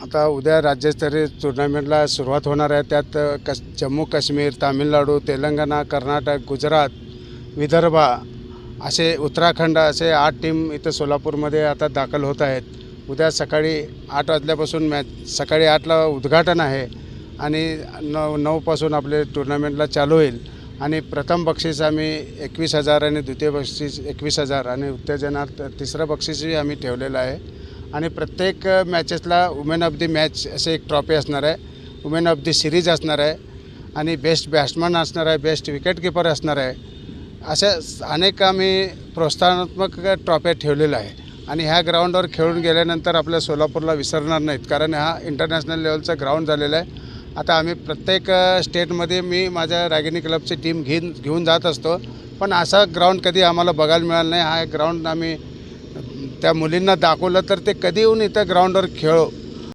आता उद्या राज्यस्तरीय टुर्नामेंटला सुरुवात होणार आहे. त्यात जम्मू काश्मीर, तामिळनाडू, तेलंगणा, कर्नाटक, गुजरात, विदर्भ असे उत्तराखंड असे 8 टीम इथं सोलापूरमध्ये आता दाखल होत आहेत. उद्या सकाळी 8 वाजल्यापासून सकाळी 8ला उद्घाटन आहे आणि 9पासून आपले टुर्नामेंटला चालू होईल. आणि प्रथम बक्षीस आम्ही 21,000 आणि द्वितीय बक्षीस 21,000 आणि उत्तेजनार्थ तिसरं बक्षीसही आम्ही ठेवलेलं आहे. आणि प्रत्येक मॅचेसला वुमेन ऑफ दी मॅच असे एक ट्रॉफी असणार आहे, वुमेन ऑफ दी सिरीज असणार आहे आणि बेस्ट बॅट्समन असणार आहे, बेस्ट विकेटकीपर असणार आहे. अशा अनेक आम्ही प्रोत्साहनात्मक ट्रॉफ्या ठेवलेल्या आहे. आणि ह्या ग्राउंडवर खेळून गेल्यानंतर आपल्या सोलापूरला विसरणार नाहीत, कारण हा इंटरनॅशनल लेवलचा ग्राउंड झालेला आहे. आता आम्ही प्रत्येक स्टेटमध्ये मी माझ्या रागिनी क्लबची टीम घेऊन जात असतो, पण असा ग्राउंड कधी आम्हाला बघायला मिळाला नाही. हा ग्राउंड आम्ही त्या मुलींना दाखवलं तर ते कधी येऊन इथं ग्राउंडवर खेळो